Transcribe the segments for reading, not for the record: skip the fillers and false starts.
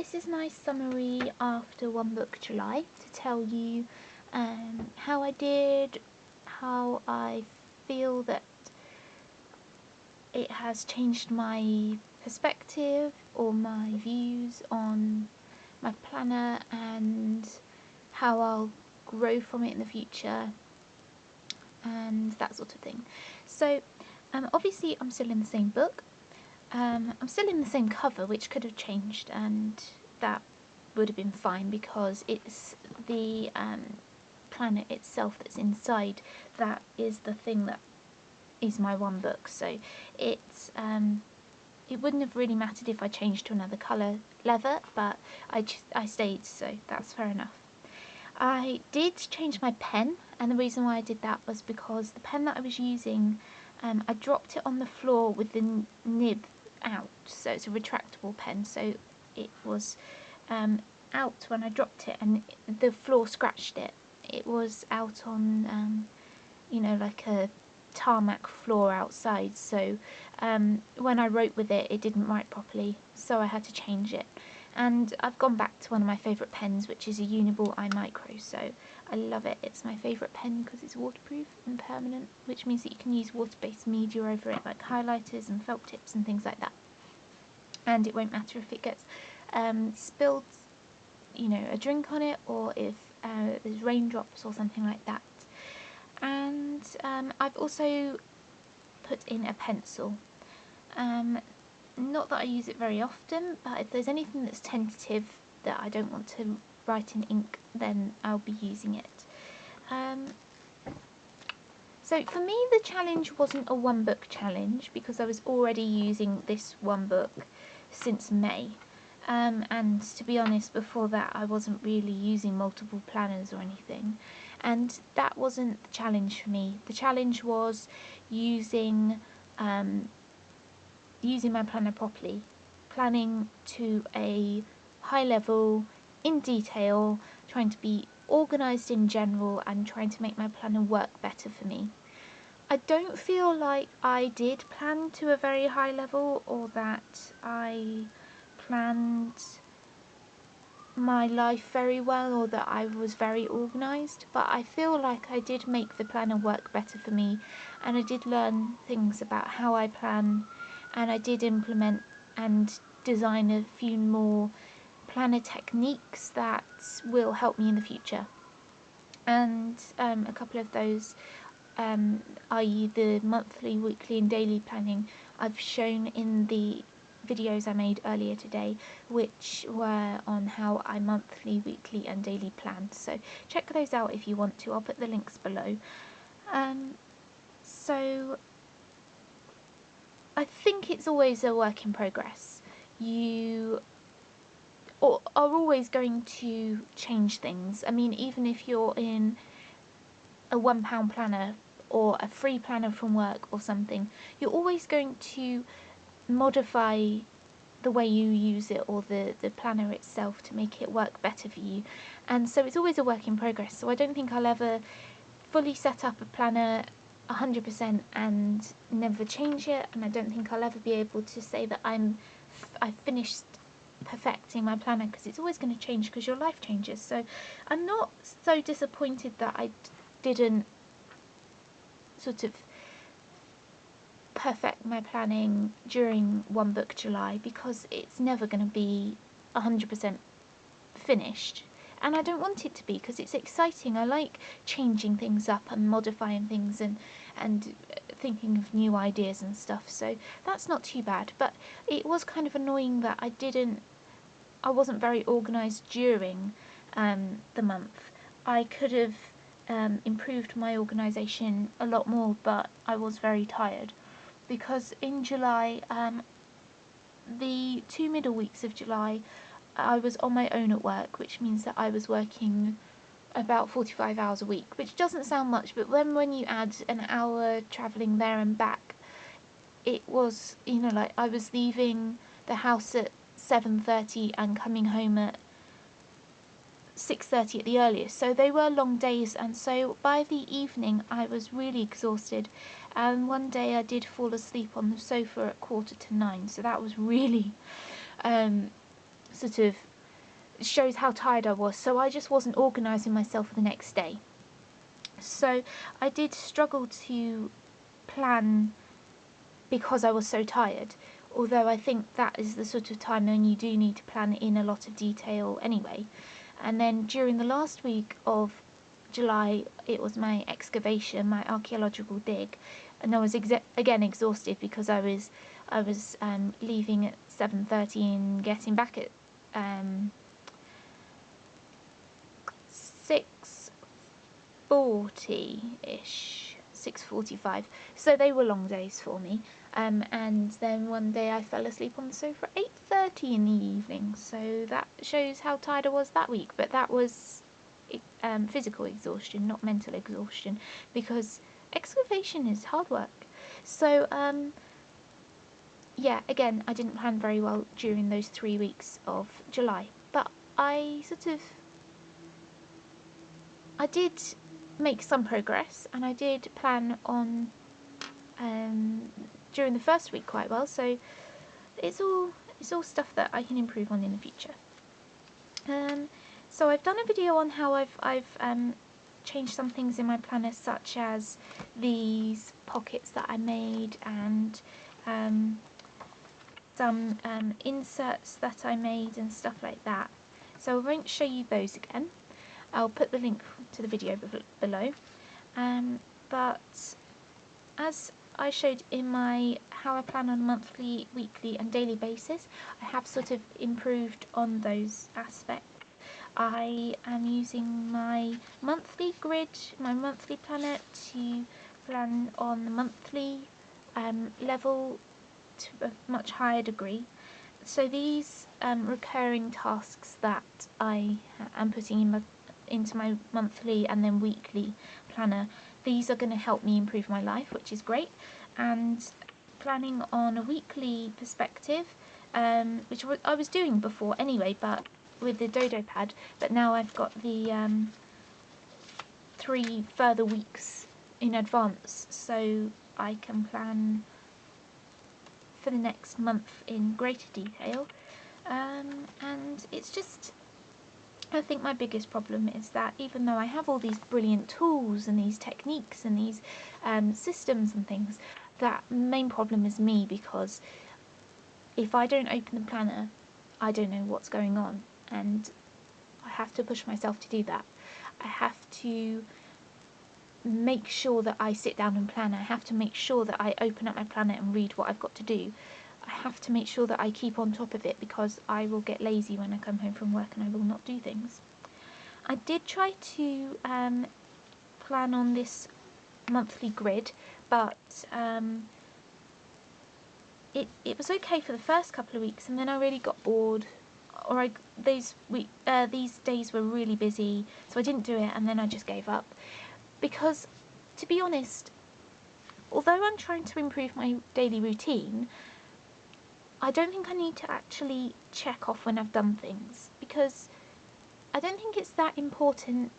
this is my summary after One Book July to tell you how I did, how I feel that it has changed my perspective or my views on my planner, and how I'll grow from it in the future and that sort of thing. So obviously I'm still in the same book. I'm still in the same cover, which could have changed, and that would have been fine because it's the planet itself that's inside that is the thing that is my one book. So it's it wouldn't have really mattered if I changed to another colour leather, but I stayed, so that's fair enough. I did change my pen, and the reason why I did that was because the pen that I was using, I dropped it on the floor with the nib out, so it's a retractable pen, so it was out when I dropped it, and the floor scratched it. It was out on you know, like a tarmac floor outside, so when I wrote with it, it didn't write properly, so I had to change it. And I've gone back to one of my favourite pens, which is a Uniball iMicro, so I love it. It's my favourite pen because it's waterproof and permanent, which means that you can use water-based media over it, like highlighters and felt tips and things like that. And it won't matter if it gets spilled, you know, a drink on it, or if there's raindrops or something like that. And I've also put in a pencil. Not that I use it very often, but if there's anything that's tentative that I don't want to write in ink, then I'll be using it. So for me, the challenge wasn't a one book challenge because I was already using this one book since May. And to be honest, before that I wasn't really using multiple planners or anything, and that wasn't the challenge for me. The challenge was using my planner properly, planning to a high level, in detail, trying to be organised in general, and trying to make my planner work better for me. I don't feel like I did plan to a very high level, or that I planned my life very well, or that I was very organised, but I feel like I did make the planner work better for me, and I did learn things about how I plan, and I did implement and design a few more planner techniques that will help me in the future. And a couple of those, i.e. the monthly, weekly and daily planning, I've shown in the videos I made earlier today, which were on how I monthly, weekly and daily plan. So check those out if you want to. I'll put the links below. So I think it's always a work in progress. You are always going to change things. I mean, even if you're in a £1 planner or a free planner from work or something, you're always going to modify the way you use it, or the planner itself, to make it work better for you. And so it's always a work in progress. So I don't think I'll ever fully set up a planner 100% and never change it, and I don't think I'll ever be able to say that I've finished perfecting my planner, because it's always going to change because your life changes. So I'm not so disappointed that I didn't sort of perfect my planning during One Book July, because it's never going to be 100% finished, and I don't want it to be, because it's exciting. I like changing things up and modifying things and thinking of new ideas and stuff, so that's not too bad. But it was kind of annoying that I wasn't very organised during the month. I could have improved my organisation a lot more, but I was very tired, because in July, the 2 middle weeks of July, I was on my own at work, which means that I was working about 45 hours a week, which doesn't sound much, but when you add an hour travelling there and back, it was, you know, like I was leaving the house at 7:30 and coming home at 6:30 at the earliest, so they were long days, and so by the evening I was really exhausted, and one day I did fall asleep on the sofa at 8:45, so that was really sort of shows how tired I was. So I just wasn't organising myself for the next day. So I did struggle to plan because I was so tired. Although I think that is the sort of time when you do need to plan in a lot of detail anyway. And then during the last week of July, it was my excavation, my archaeological dig, and I was again exhausted because I was leaving at 7:30 and getting back at 6:40-ish, 6:45. So they were long days for me. And then one day I fell asleep on the sofa at 8:30 in the evening. So that shows how tired I was that week. But that was physical exhaustion, not mental exhaustion, because excavation is hard work. So yeah, again, I didn't plan very well during those 3 weeks of July. But I did make some progress, and I did plan on during the first week quite well. So it's all stuff that I can improve on in the future. So I've done a video on how I've changed some things in my planner, such as these pockets that I made, and some inserts that I made and stuff like that. So I won't show you those again. I'll put the link to the video below. But as I showed in my how I plan on a monthly, weekly and daily basis, I have sort of improved on those aspects. I am using my monthly grid, my monthly planner, to plan on the monthly level to a much higher degree. So these recurring tasks that I am putting into my monthly and then weekly planner, these are going to help me improve my life, which is great. And planning on a weekly perspective, which I was doing before anyway, but with the Dodo pad, but now I've got the 3 further weeks in advance, so I can plan for the next month in greater detail. And it's just, I think my biggest problem is that even though I have all these brilliant tools and these techniques and these systems and things, that main problem is me, because if I don't open the planner, I don't know what's going on, and I have to push myself to do that. I have to make sure that I sit down and plan. I have to make sure that I open up my planner and read what I've got to do. I have to make sure that I keep on top of it, because I will get lazy when I come home from work and I will not do things. I did try to plan on this monthly grid, but it was okay for the first couple of weeks, and then I really got bored, or these days were really busy, so I didn't do it, and then I just gave up. Because, to be honest, although I'm trying to improve my daily routine, I don't think I need to actually check off when I've done things, because I don't think it's that important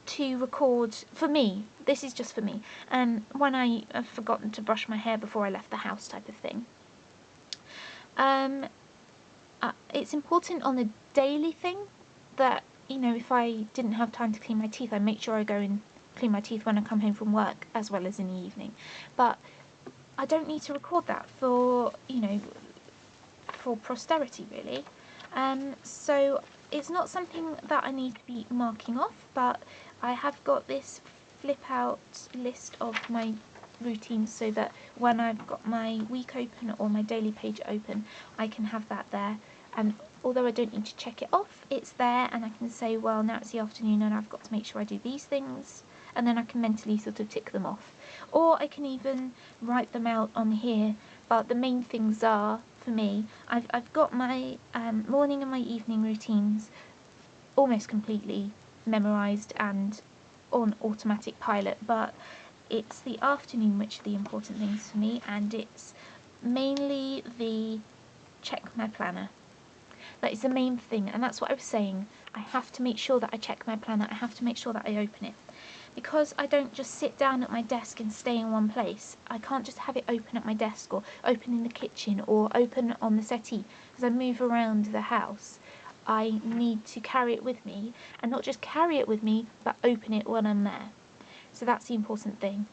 to record, for me, this is just for me, when I have forgotten to brush my hair before I left the house type of thing. It's important on the daily thing that, you know, if I didn't have time to clean my teeth, I make sure I go and clean my teeth when I come home from work, as well as in the evening. But I don't need to record that for, you know, for posterity, really. So it's not something that I need to be marking off, but I have got this flip out list of my routines, so that when I've got my week open or my daily page open, I can have that there. And although I don't need to check it off, it's there, and I can say, well, now it's the afternoon and I've got to make sure I do these things, and then I can mentally sort of tick them off. Or I can even write them out on here, but the main things are, for me, I've got my morning and my evening routines almost completely memorised and on automatic pilot, but it's the afternoon which are the important things for me, and it's mainly the check my planner. That is the main thing, and that's what I was saying. I have to make sure that I check my planner. I have to make sure that I open it. because I don't just sit down at my desk and stay in one place. I can't just have it open at my desk or open in the kitchen or open on the settee. As I move around the house, I need to carry it with me, and not just carry it with me, but open it when I'm there. So that's the important thing.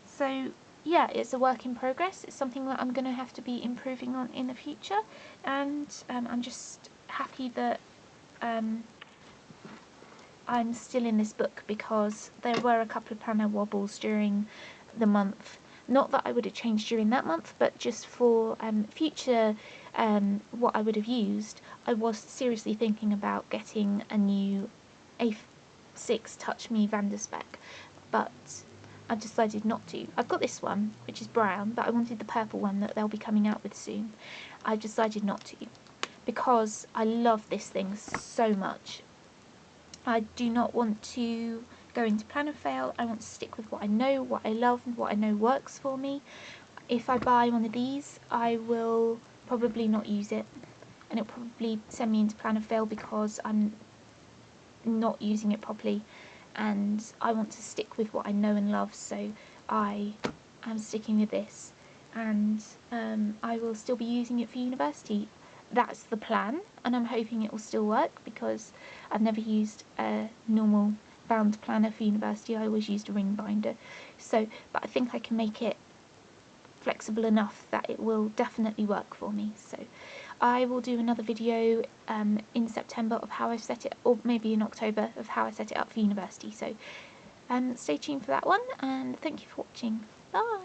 So yeah, it's a work in progress. It's something that I'm going to have to be improving on in the future, and I'm just happy that I'm still in this book, because there were a couple of planner wobbles during the month. Not that I would have changed during that month, but just for future what I would have used, I was seriously thinking about getting a new A6 Touch Me Van der Spek, but I've decided not to. I've got this one, which is brown, but I wanted the purple one that they'll be coming out with soon. I've decided not to, because I love this thing so much. I do not want to go into plan and fail. I want to stick with what I know, what I love, and what I know works for me. If I buy one of these, I will probably not use it, and it'll probably send me into plan and fail because I'm not using it properly, and I want to stick with what I know and love, so I am sticking with this, and I will still be using it for university. That's the plan, and I'm hoping it will still work, because I've never used a normal bound planner for university. I always used a ring binder, so but I think I can make it flexible enough that it will definitely work for me. So I will do another video in September of how I set it, or maybe in October, of how I set it up for university. So stay tuned for that one, and thank you for watching. Bye!